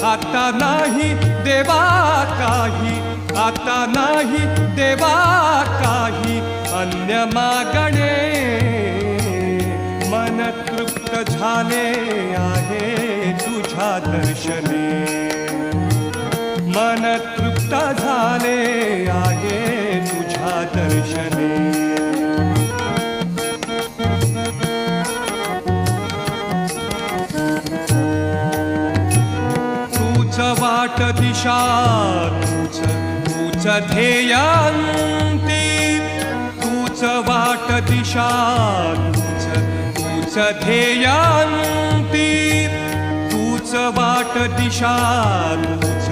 आता नाही देवा काही, आता नाही देवा काही अन्य मागणे. मन तृप्त झाले आहे तुझ्या दर्शने, मन तृप्त झाले आहे तुझ्या दर्शने. तूच वाट दिशा, तूच ध्येयांती, तूच वाट दिशा, तूच ध्येयांती, तूच वाट दिशा, तूच